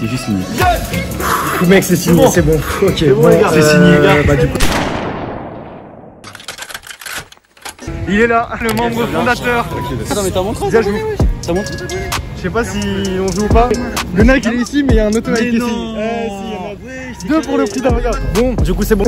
C'est juste signé. Mec, c'est signé, c'est bon. Ok, bon, c'est signé. Bah, du coup... Il est là, le membre fondateur. Attends, mais t'as montré? T'as montré? Je sais pas si on joue ou pas. Le Nike il est ici, mais il y a un auto Nike ici. Deux pour le prix d'un regard. Bon, du coup c'est bon.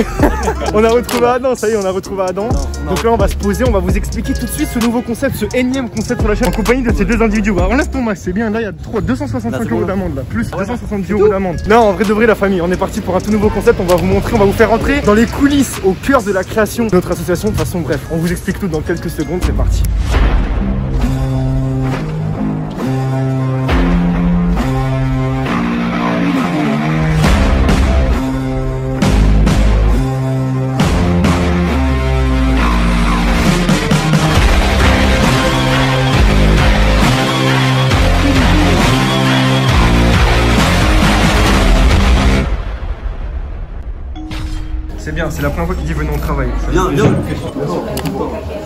On a retrouvé Adam, ça y est, on a retrouvé Adam. Donc là on va se poser, on va vous expliquer tout de suite ce nouveau concept, ce énième concept sur la chaîne en compagnie de ces deux individus. Bah, enlève ton masque, c'est bien, là il y a 265 € d'amende là, plus 270 € d'amende. Là en vrai de vrai la famille, on est parti pour un tout nouveau concept, on va vous montrer, on va vous faire entrer dans les coulisses, au cœur de la création de notre association. De toute façon bref, on vous explique tout dans quelques secondes, c'est parti. C'est bien, c'est la première fois qu'il dit venez au travail. Bien.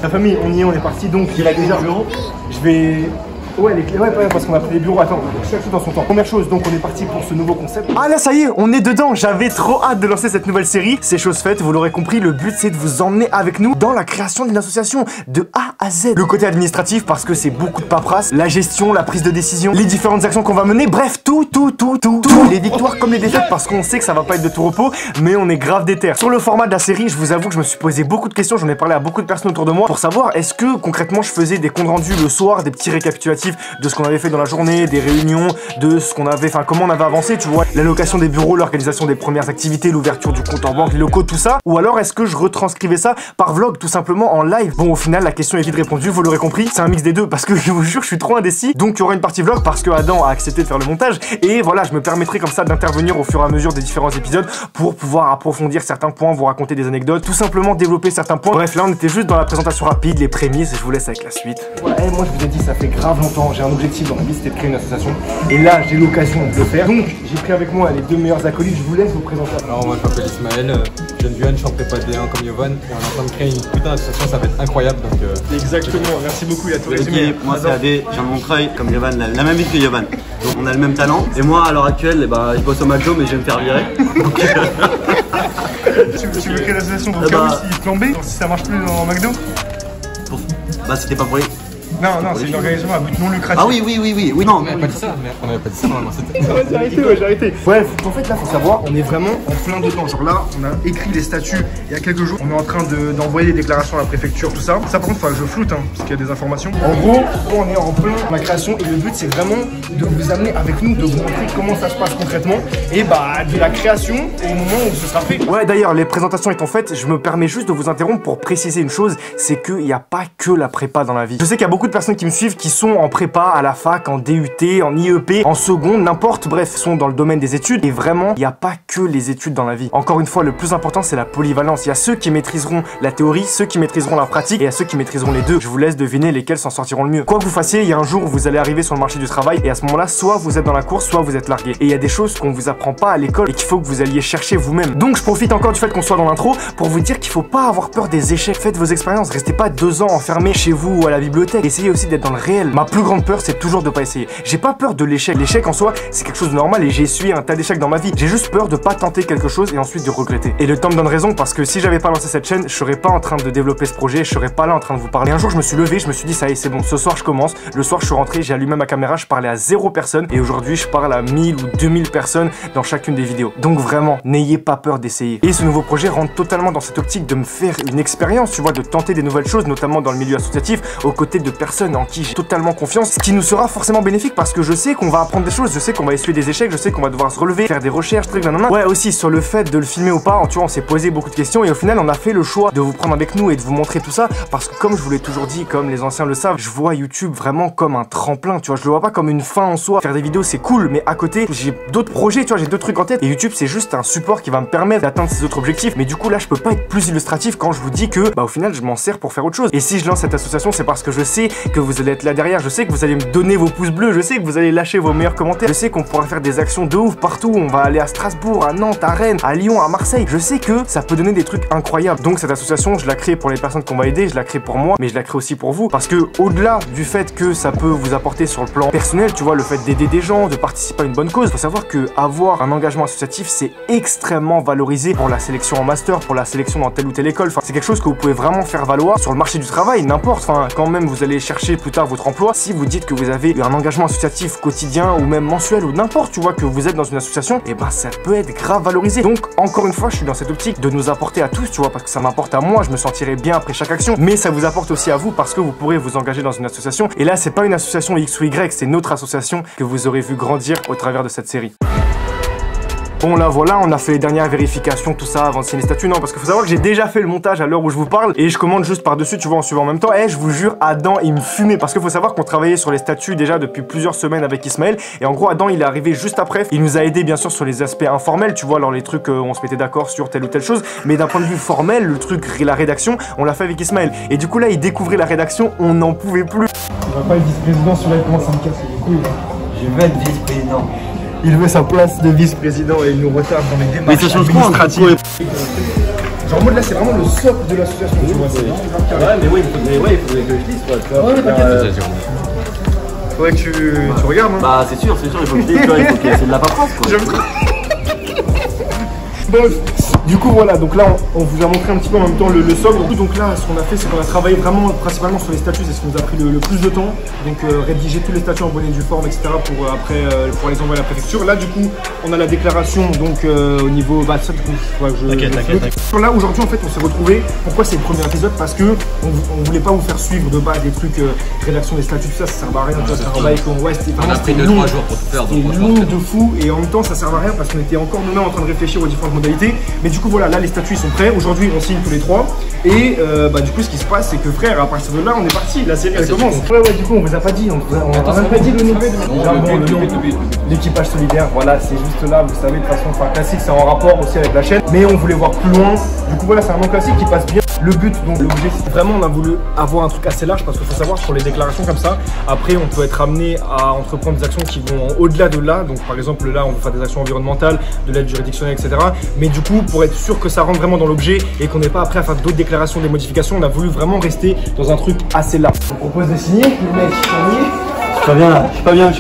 La famille, on y est, on est parti donc. Il a déjà bureau. Je vais. Ouais, les clés, ouais, parce qu'on a pris les bureaux. Attends, chaque chose dans son temps. Première chose, donc on est parti pour ce nouveau concept. Ah là, ça y est, on est dedans. J'avais trop hâte de lancer cette nouvelle série. C'est chose faite, vous l'aurez compris. Le but, c'est de vous emmener avec nous dans la création d'une association de A à Z. Le côté administratif, parce que c'est beaucoup de paperasse, la gestion, la prise de décision, les différentes actions qu'on va mener. Bref, tout. Les victoires comme les défaites, parce qu'on sait que ça va pas être de tout repos, mais on est grave déter. Sur le format de la série, je vous avoue que je me suis posé beaucoup de questions. J'en ai parlé à beaucoup de personnes autour de moi pour savoir est-ce que concrètement je faisais des comptes rendus le soir, des petits récapitulatifs de ce qu'on avait fait dans la journée, des réunions, de ce qu'on avait, enfin comment on avait avancé, tu vois, l'allocation des bureaux, l'organisation des premières activités, l'ouverture du compte en banque, les locaux, tout ça. Ou alors est-ce que je retranscrivais ça par vlog, tout simplement en live? Bon, au final, la question est vite répondue, vous l'aurez compris, c'est un mix des deux parce que je vous jure, je suis trop indécis. Donc il y aura une partie vlog parce que Adam a accepté de faire le montage et voilà, je me permettrai comme ça d'intervenir au fur et à mesure des différents épisodes pour pouvoir approfondir certains points, vous raconter des anecdotes, tout simplement développer certains points. Bref, là on était juste dans la présentation rapide, les prémices, je vous laisse avec la suite. Ouais, moi je vous ai dit, ça fait grave longtemps, j'ai un objectif dans ma vie, c'était de créer une association et là j'ai l'occasion de le faire. Donc j'ai pris avec moi les deux meilleurs acolytes, je vous laisse vous présenter. Alors moi je m'appelle Ismaël, jeune Duan, je suis en prépa D1 comme Yovan et on est en train de créer une putain d'association, ça va être incroyable donc Exactement, merci beaucoup, il a tout résumé. Moi c'est Adé, je viens de Montreuil comme Yovan, la même ville que Yovan. Donc on a le même talent et moi à l'heure actuelle, eh ben, je bosse au McDo mais je vais me faire virer. Donc, tu veux créer l'association pour cas où s'il flambait, si ça marche plus dans McDo? Bah c'était pas pour les... Non, c'est une organisation à but non lucratif. Ah oui, non. on n'avait pas dit ça, on n'avait pas dit ça normalement, c'était... J'ai arrêté. Bref, en fait là faut savoir, on est vraiment en plein dedans. Genre là, on a écrit les statuts il y a quelques jours. On est en train d'envoyer les déclarations à la préfecture, tout ça. Ça par contre, faut que je floute, hein, parce qu'il y a des informations. En gros, on est en plein dans la création et le but c'est vraiment de vous amener avec nous, de vous montrer comment ça se passe concrètement et bah de la création au moment où ce sera fait. Ouais, d'ailleurs, les présentations étant faites, je me permets juste de vous interrompre pour préciser une chose, c'est qu'il n'y a pas que la prépa dans la vie. Je sais qu'il y a beaucoup de personnes qui me suivent qui sont en prépa, à la fac, en DUT, en IEP, en seconde, n'importe, bref, sont dans le domaine des études. Et vraiment, il n'y a pas que les études dans la vie. Encore une fois, le plus important, c'est la polyvalence. Il y a ceux qui maîtriseront la théorie, ceux qui maîtriseront la pratique, et il y a ceux qui maîtriseront les deux. Je vous laisse deviner lesquels s'en sortiront le mieux. Quoi que vous fassiez, il y a un jour où vous allez arriver sur le marché du travail, et à ce moment-là, soit vous êtes dans la course, soit vous êtes largué. Et il y a des choses qu'on vous apprend pas à l'école et qu'il faut que vous alliez chercher vous-même. Donc je profite encore du fait qu'on soit dans l'intro pour vous dire qu'il faut pas avoir peur des échecs. Faites vos expériences, restez pas 2 ans enfermés chez vous ou à la bibliothèque. Essayez aussi d'être dans le réel. Ma plus grande peur, c'est toujours de pas essayer. J'ai pas peur de l'échec. L'échec en soi, c'est quelque chose de normal et j'ai essuyé un tas d'échecs dans ma vie. J'ai juste peur de pas tenter quelque chose et ensuite de regretter. Et le temps me donne raison parce que si j'avais pas lancé cette chaîne, je serais pas en train de développer ce projet, je serais pas là en train de vous parler. Un jour, je me suis levé, je me suis dit ça y est, c'est bon, ce soir je commence. Le soir, je suis rentré, j'ai allumé ma caméra, je parlais à 0 personne et aujourd'hui, je parle à 1000 ou 2000 personnes dans chacune des vidéos. Donc vraiment, n'ayez pas peur d'essayer. Et ce nouveau projet rentre totalement dans cette optique de me faire une expérience, tu vois, de tenter des nouvelles choses, notamment dans le milieu associatif, aux côtés de personnes en qui j'ai totalement confiance, ce qui nous sera forcément bénéfique parce que je sais qu'on va apprendre des choses, je sais qu'on va essuyer des échecs, je sais qu'on va devoir se relever, faire des recherches, trucs, nanana. Ouais, aussi sur le fait de le filmer ou pas, tu vois, on s'est posé beaucoup de questions et au final, on a fait le choix de vous prendre avec nous et de vous montrer tout ça parce que comme je vous l'ai toujours dit, comme les anciens le savent, je vois YouTube vraiment comme un tremplin, tu vois, je le vois pas comme une fin en soi. Faire des vidéos, c'est cool, mais à côté, j'ai d'autres projets, tu vois, j'ai d'autres trucs en tête et YouTube, c'est juste un support qui va me permettre d'atteindre ces autres objectifs. Mais du coup, là, je peux pas être plus illustratif quand je vous dis que, bah, au final, je m'en sers pour faire autre chose. Et si je lance cette association, c'est parce que je sais sais que vous allez être là derrière, je sais que vous allez me donner vos pouces bleus, je sais que vous allez lâcher vos meilleurs commentaires, je sais qu'on pourra faire des actions de ouf partout, on va aller à Strasbourg, à Nantes, à Rennes, à Lyon, à Marseille, je sais que ça peut donner des trucs incroyables. Donc cette association, je la crée pour les personnes qu'on va aider, je la crée pour moi, mais je la crée aussi pour vous, parce que au-delà du fait que ça peut vous apporter sur le plan personnel, tu vois, le fait d'aider des gens, de participer à une bonne cause, faut savoir que avoir un engagement associatif, c'est extrêmement valorisé pour la sélection en master, pour la sélection dans telle ou telle école. Enfin, c'est quelque chose que vous pouvez vraiment faire valoir sur le marché du travail, n'importe. Enfin, quand même vous allez chercher plus tard votre emploi, si vous dites que vous avez un engagement associatif quotidien ou même mensuel ou n'importe, tu vois, que vous êtes dans une association, et ben ça peut être grave valorisé. Donc encore une fois, je suis dans cette optique de nous apporter à tous, tu vois, parce que ça m'apporte à moi, je me sentirai bien après chaque action, mais ça vous apporte aussi à vous parce que vous pourrez vous engager dans une association. Et là, c'est pas une association X ou Y, c'est notre association que vous aurez vu grandir au travers de cette série. Bon là voilà, on a fait les dernières vérifications, tout ça avant de signer les statuts. Non, parce qu'il faut savoir que j'ai déjà fait le montage à l'heure où je vous parle et je commande juste par-dessus, tu vois, en suivant en même temps. Et je vous jure, Adam, il me fumait parce qu'il faut savoir qu'on travaillait sur les statuts déjà depuis plusieurs semaines avec Ismaël. Et en gros, Adam, il est arrivé juste après. Il nous a aidé bien sûr sur les aspects informels, tu vois, alors les trucs, on se mettait d'accord sur telle ou telle chose. Mais d'un point de vue formel, le truc, la rédaction, on l'a fait avec Ismaël. Et du coup là, il découvrait la rédaction, on n'en pouvait plus. On va pas être vice-président, celui-là il commence à me casser les couilles. Je veux être vice-président. Il veut sa place de vice-président et il nous retarde dans les démarches mais ça change quoi administratives. Genre en mode là c'est vraiment le socle de l'association, tu vois. Ouais mais oui, il faudrait que je dise quoi. Ouais, t'inquiète. Faudrait que tu regardes, hein. Bah c'est sûr, il faut que je dise, il faut qu'il y ait de la paperasse quoi. Bref, du coup voilà, donc là on vous a montré un petit peu en même temps le socle. Donc là ce qu'on a fait c'est qu'on a travaillé vraiment principalement sur les statuts, c'est ce qui nous a pris le plus de temps. Donc rédiger tous les statuts en bonne et due forme, etc. pour après pour les envoyer à la préfecture. Là du coup on a la déclaration donc au niveau ça du coup t'inquiète. Là aujourd'hui en fait on s'est retrouvé. Pourquoi c'est le premier épisode? Parce que on voulait pas vous faire suivre de base des trucs rédaction des statuts, tout ça sert à rien. On a pris 2-3 jours pour tout faire. C'est long de fou et en même temps ça sert à rien parce qu'on était encore nous-mêmes en train de réfléchir aux différentes modalités. Mais du coup voilà, là les statuts ils sont prêts. Aujourd'hui on signe tous les trois. Et du coup ce qui se passe c'est que frère, à partir de là on est parti, la série elle commence. Ouais du coup on vous a pas dit, on a même pas dit le nom. L'équipage solidaire, voilà c'est juste là, vous savez de façon classique, c'est en rapport aussi avec la chaîne. Mais on voulait voir plus loin. Du coup voilà c'est un nom classique qui passe bien. Le but donc l'objet c'est vraiment on a voulu avoir un truc assez large parce qu'il faut savoir sur les déclarations comme ça, après on peut être amené à entreprendre des actions qui vont au-delà de là. Donc par exemple là on veut faire des actions environnementales, de l'aide juridictionnelle, etc. Mais du coup pour être sûr que ça rentre vraiment dans l'objet et qu'on n'est pas après à faire d'autres déclarations, des modifications, on a voulu vraiment rester dans un truc assez large. On propose de signer, le mec signé. Je suis pas bien,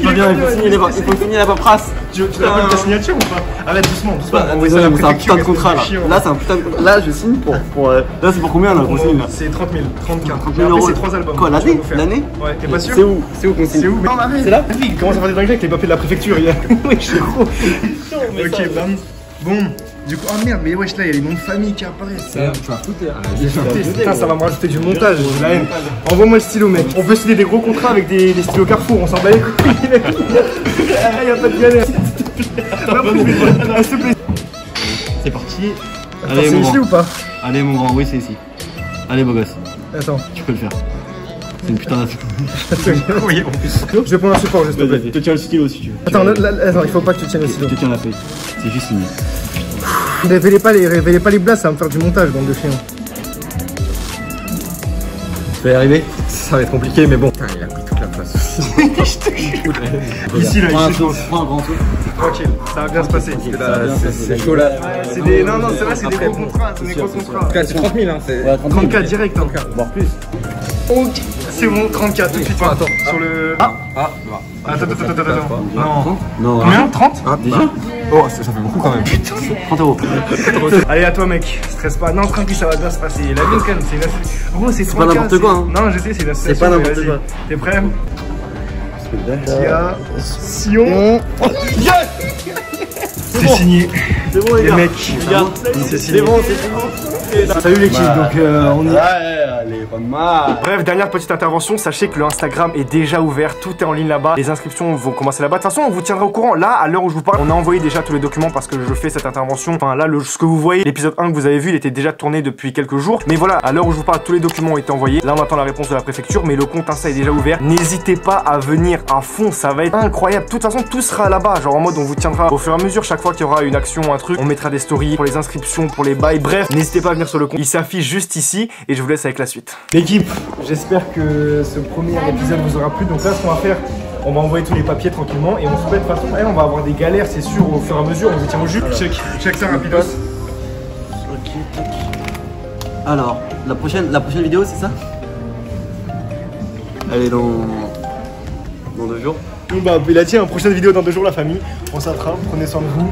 il faut signer la paperasse. Tu rappelles ta signature ou pas? Arrête doucement. C'est un putain de contrat là. Là c'est un putain de contrat. Là je signe pour là c'est pour combien là qu'on signe là? C'est 30 000, 34. 30 000 euros. C'est 3 albums. Quoi, l'année? Ouais, t'es pas sûr? C'est où qu'on signe? C'est où? C'est là? Il commence à faire des dingueries avec les papiers de la préfecture. Oui, je suis gros. Ok, bon. Du coup, merde, mais wesh, là, il y a les noms de famille qui apparaissent. Tu vas foutre. Putain, ça va me rajouter du montage. La haine. Envoie-moi le stylo, mec. On peut signer des gros contrats avec des stylos Carrefour. On s'en bat les couilles. Il y a pas de galère. S'il te plaît. C'est parti. Allez, c'est ici ou pas? Allez, mon grand, oui, c'est ici. Allez, beau gosse. Attends. Tu peux le faire. C'est une putain d'affaire. Oui, en plus. Je vais prendre un support, juste. Je te tiens le stylo si tu veux. Attends, attends, il faut pas que tu tiennes le stylo. Je te tiens la feuille. C'est juste signé. Révélez pas les blagues, ça va me faire du montage, bande de chiens. Tu vas y arriver? Ça va être compliqué, mais bon. Putain, il a pris toute la place. Ici, là, il prends un grand souffle. Tranquille, ça va bien se passer. C'est chaud là. C'est des. Non, c'est vrai, c'est des gros contrats. C'est des gros contrats. C'est 30 000, hein. 34 direct, hein. Voire plus. Ok, c'est bon, 34 tout de suite. Attends, sur le. Attends. Non. Combien? 30? Déjà? Oh, ça fait beaucoup quand même. 30 euros. Allez, à toi, mec. Stresse pas. Non, tranquille, ça va bien se passer. La vie, quand même, c'est une. Gros, c'est 30. C'est pas n'importe quoi, hein. Non, je sais, c'est une association. C'est pas n'importe quoi. T'es prêt? Sion. C'est signé. C'est bon, les gars. Mec, c'est signé. C'est bon, c'est signé. Salut l'équipe, donc on y est. Allez, pas mal. Bref, dernière petite intervention, sachez que le Instagram est déjà ouvert, tout est en ligne là-bas, les inscriptions vont commencer là-bas. De toute façon, on vous tiendra au courant. Là, à l'heure où je vous parle, on a envoyé déjà tous les documents parce que je fais cette intervention. Enfin là, ce que vous voyez, l'épisode 1 que vous avez vu, il était déjà tourné depuis quelques jours. Mais voilà, à l'heure où je vous parle, tous les documents ont été envoyés. Là, on attend la réponse de la préfecture, mais le compte Insta est déjà ouvert. N'hésitez pas à venir à fond, ça va être incroyable. De toute façon, tout sera là-bas, genre en mode on vous tiendra au fur et à mesure. Chaque fois qu'il y aura une action, un truc, on mettra des stories pour les inscriptions, pour les bails. Bref, n'hésitez pas à venir revenir sur le compte. Il s'affiche juste ici et je vous laisse avec la suite. L'équipe, j'espère que ce premier épisode vous aura plu. Donc là, ce qu'on va faire, on va envoyer tous les papiers tranquillement et on se met de façon, on va avoir des galères, c'est sûr, au fur et à mesure. On vous tient au jus. Check ça rapidos. Ok, tac. Alors, la prochaine vidéo, c'est ça? Elle est dans 2 jours. Bah, il a dit, prochaine vidéo dans 2 jours, la famille. On s'attrape, prenez soin de vous.